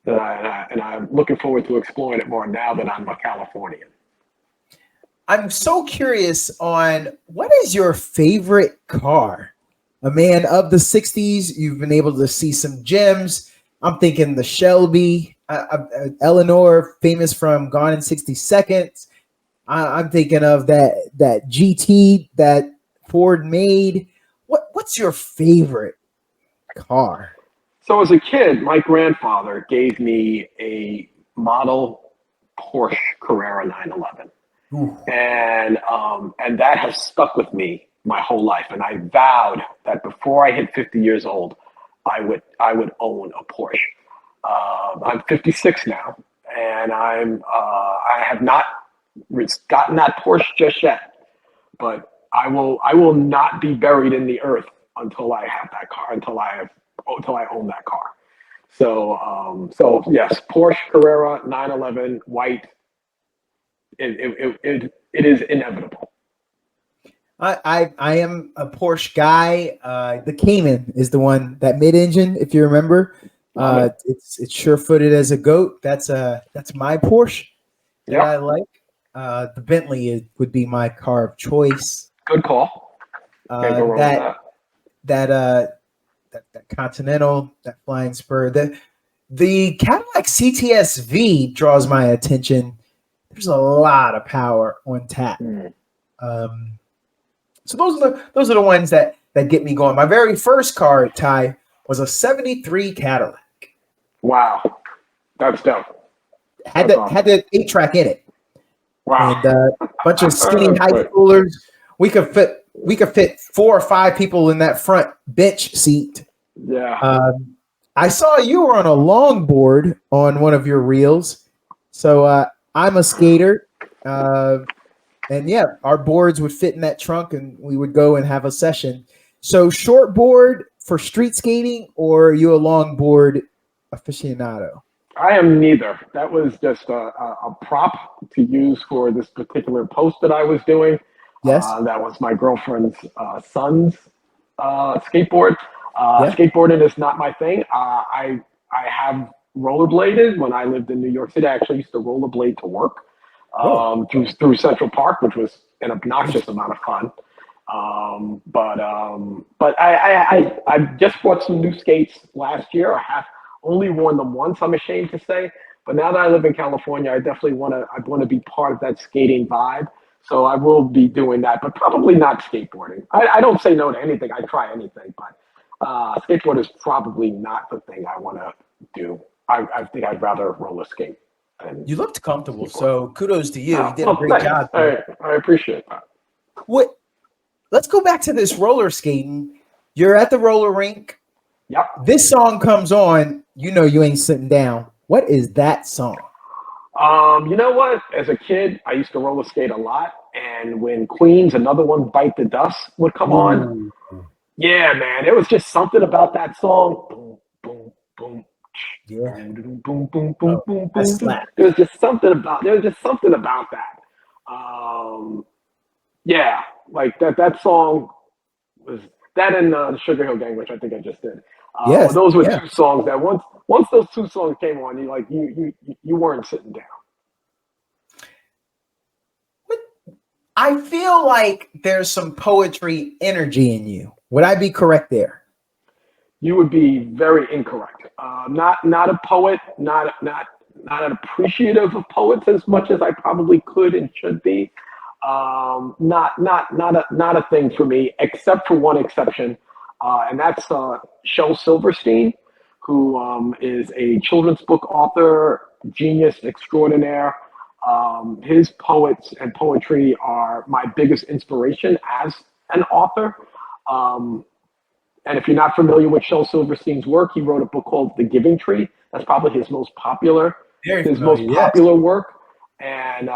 and I'm looking forward to exploring it more now that I'm a Californian. I'm so curious on what is your favorite car? A man of the 60s, you've been able to see some gems. I'm thinking the Shelby, Eleanor, famous from Gone in 60 Seconds. I'm thinking of that GT that Ford made. What's your favorite car? So as a kid, my grandfather gave me a model Porsche Carrera 911. Ooh. And that has stuck with me my whole life. And I vowed that before I hit 50 years old, I would own a Porsche. I'm 56 now, and I have not gotten that Porsche just yet, but I will not be buried in the earth until I have that car, until I own that car. So yes, Porsche Carrera 911 white. It is inevitable. I am a Porsche guy. The Cayman is the one, that mid-engine, if you remember. It's sure-footed as a goat. That's my Porsche that I like. The Bentley would be my car of choice. Good call. Can't go wrong with that Continental, that Flying Spur. The Cadillac CTS-V draws my attention. There's a lot of power on tap. So those are the ones that get me going. My very first car, Ty, was a 73 Cadillac. Wow. That's dope. Had the 8-track in it. Wow. And a bunch of skinny high schoolers. We could fit 4 or 5 people in that front bench seat. Yeah. I saw you were on a longboard on one of your reels. So I'm a skater. And yeah, our boards would fit in that trunk and we would go and have a session. So short board for street skating, or are you a longboard aficionado? I am neither. That was just a prop to use for this particular post that I was doing. Yes. That was my girlfriend's son's skateboard. Yeah. Skateboarding is not my thing. I have rollerbladed when I lived in New York City. I actually used to rollerblade to work Oh. through Central Park, which was an obnoxious amount of fun. But I just bought some new skates last year. I have only worn them once, I'm ashamed to say. But now that I live in California, I definitely want to be part of that skating vibe. So I will be doing that, but probably not skateboarding. I don't say no to anything. I try anything, but skateboard is probably not the thing I want to do. I think I'd rather roller skate. You looked comfortable, skateboard. so kudos to you. Oh, You did a great thanks. job. I appreciate that. What? Let's go back to this roller skating. You're at the roller rink. Yep. This song comes on. You know you ain't sitting down. What is that song? You know what? As a kid, I used to roller skate a lot, and when Queen's Another One Bite the Dust would come on, yeah, man, it was just something about that song. Boom, boom, boom. Yeah. Boom, boom, boom, boom, boom, That boom. slap. There was just something about that. Yeah, like that song was that and the Sugar Hill Gang, which I think I just did. Yes. Those were Yeah. two songs that once those two songs came on, you weren't sitting down. I feel like there's some poetry energy in you. Would I be correct there? You would be very incorrect. Not a poet, not an appreciative of poets as much as I probably could and should be. Not a thing for me, except for one exception, and that's Shel Silverstein, who is a children's book author, genius extraordinaire. His poets and poetry are my biggest inspiration as an author. And if you're not familiar with Shel Silverstein's work, he wrote a book called The Giving Tree. That's probably his most popular work. And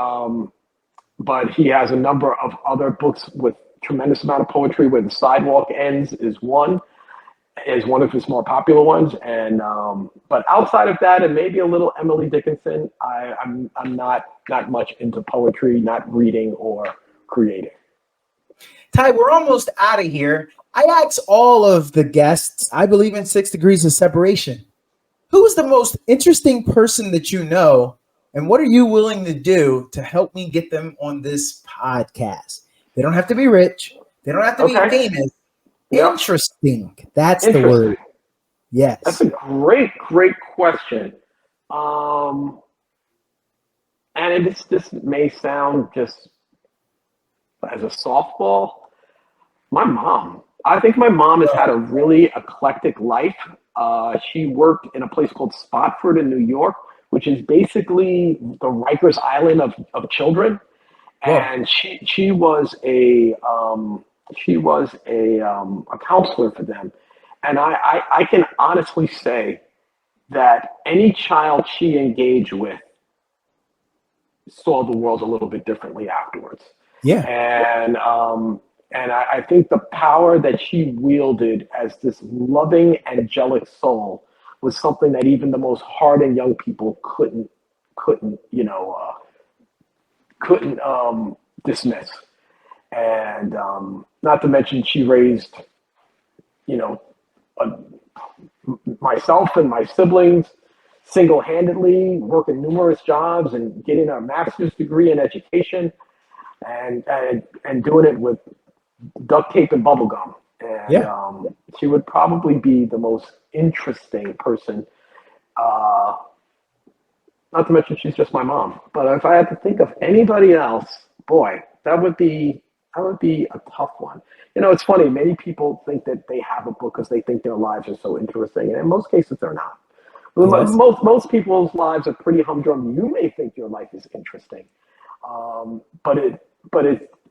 but he has a number of other books with tremendous amount of poetry. Where the Sidewalk Ends is one of his more popular ones. And but outside of that, and maybe a little Emily Dickinson, I'm not much into poetry, not reading or creating. Ty, we're almost out of here. I ask all of the guests, I believe in 6 degrees of separation. Who is the most interesting person that you know, and what are you willing to do to help me get them on this podcast? They don't have to be rich. They don't have to be famous. Yep. Interesting. That's the word. Yes. That's a great question. And this may sound just as a softball. My mom. I think my mom has had a really eclectic life. She worked in a place called Spofford in New York, which is basically the Rikers Island of children. And she was a counselor for them. And I can honestly say that any child she engaged with saw the world a little bit differently afterwards. Yeah. And I think the power that she wielded as this loving, angelic soul was something that even the most hardened young people couldn't dismiss. And not to mention, she raised, myself and my siblings single-handedly, working numerous jobs and getting a master's degree in education, and doing it with duct tape and bubble gum. And she would probably be the most interesting person. Not to mention, she's just my mom. But if I had to think of anybody else, boy, that would be a tough one. It's funny. Many people think that they have a book because they think their lives are so interesting, and in most cases, they're not. Yes. Most people's lives are pretty humdrum. You may think your life is interesting, but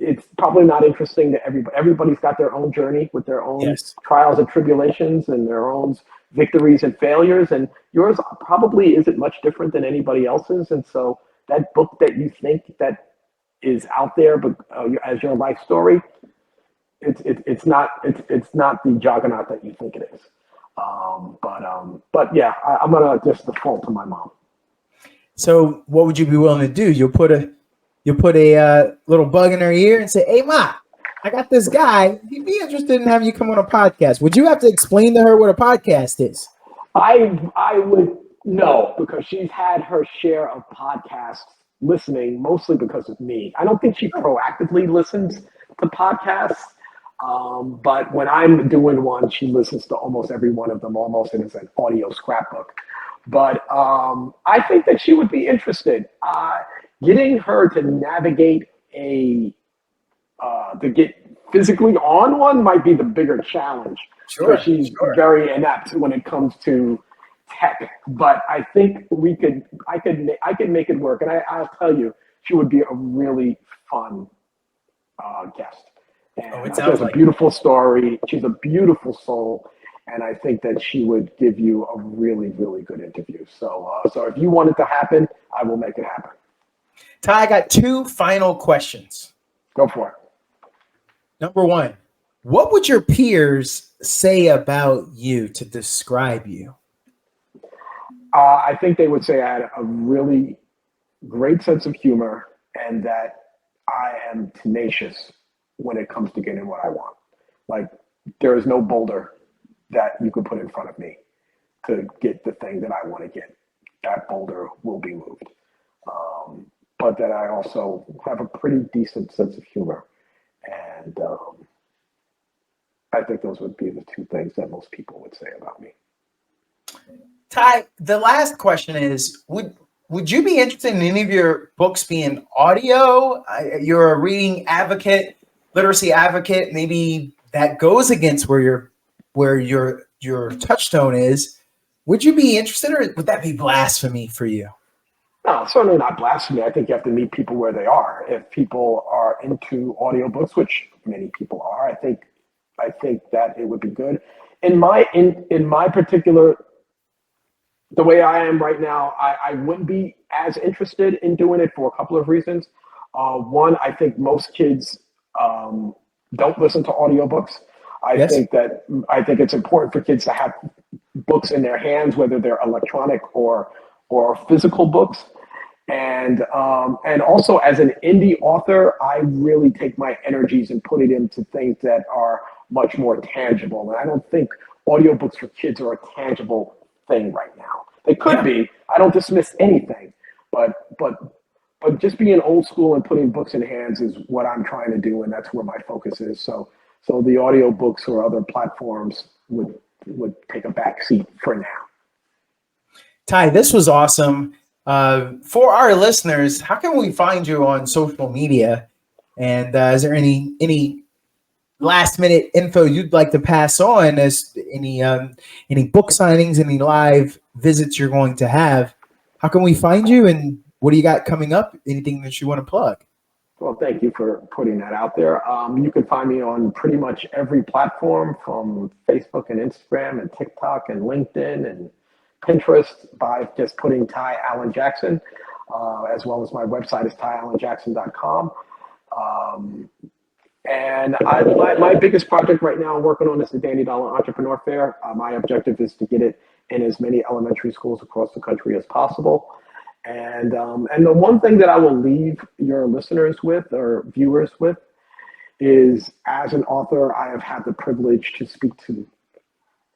it's probably not interesting to everybody. Everybody's got their own journey with their own trials and tribulations and their own victories and failures, and yours probably isn't much different than anybody else's. And so that book that you think that is out there, but as your life story, it's not the juggernaut that you think it is. But yeah, I'm gonna just default to my mom. So what would you be willing to do? You'll put a little bug in her ear and say, "Hey, Ma, I got this guy. He'd be interested in having you come on a podcast." Would you have to explain to her what a podcast is? I would no, because she's had her share of podcasts listening, mostly because of me. I don't think she proactively listens to podcasts, but when I'm doing one, she listens to almost every one of them, almost, and it's an audio scrapbook. But I think that she would be interested. Getting her to navigate to get physically on one might be the bigger challenge. Sure, She's sure. very inept when it comes to tech, but I think I could make it work. And I'll tell you, she would be a really fun guest. And she has a beautiful story. She's a beautiful soul. And I think that she would give you a really, really good interview. So if you want it to happen, I will make it happen. Ty, I got 2 final questions. Go for it. Number 1, what would your peers say about you to describe you? I think they would say I had a really great sense of humor and that I am tenacious when it comes to getting what I want. Like, there is no boulder that you could put in front of me to get the thing that I want to get. That boulder will be moved. But that I also have a pretty decent sense of humor. And I think those would be the 2 things that most people would say about me. Ty, the last question is, would you be interested in any of your books being audio? You're a reading advocate, literacy advocate. Maybe that goes against where your touchstone is. Would you be interested, or would that be blasphemy for you? No, certainly not blasphemy. I think you have to meet people where they are. If people are into audiobooks, which many people are, I think that it would be good. In my particular, the way I am right now, I wouldn't be as interested in doing it for a couple of reasons. One, I think most kids don't listen to audiobooks. I think it's important for kids to have books in their hands, whether they're electronic or physical books. And also, as an indie author, I really take my energies and put it into things that are much more tangible. And I don't think audiobooks for kids are a tangible thing right now. They could be. I don't dismiss anything, but just being old school and putting books in hands is what I'm trying to do, and that's where my focus is. So the audiobooks or other platforms would take a back seat for now. Ty, this was awesome. For our listeners, how can we find you on social media? And is there any last minute info you'd like to pass on, as any book signings, any live visits you're going to have? How can we find you, and what do you got coming up? Anything that you want to plug? Well, thank you for putting that out there. You can find me on pretty much every platform, from Facebook and Instagram and TikTok and LinkedIn and Pinterest, by just putting Ty Allan Jackson, as well as my website is tyallanjackson.com. And my biggest project right now I'm working on is the Danny Dollar Entrepreneur Fair. My objective is to get it in as many elementary schools across the country as possible. And the one thing that I will leave your listeners with, or viewers with, is, as an author, I have had the privilege to speak to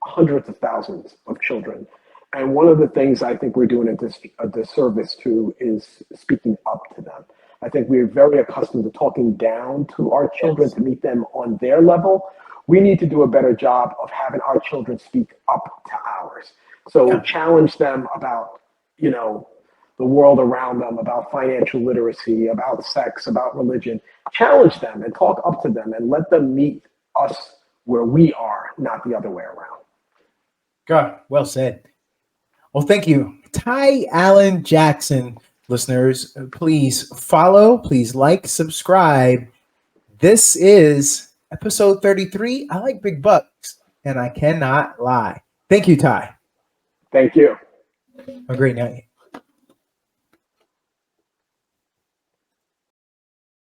hundreds of thousands of children. And one of the things I think we're doing a disservice to is speaking up to them. I think we're very accustomed to talking down to our children to meet them on their level. We need to do a better job of having our children speak up to ours. So challenge them about, the world around them, about financial literacy, about sex, about religion. Challenge them and talk up to them and let them meet us where we are, not the other way around. God, well said. Well, thank you. Ty Allan Jackson. Listeners, please follow, please like, subscribe. This is episode 33. I like big bucks, and I cannot lie. Thank you, Ty. Thank you. Have a great night.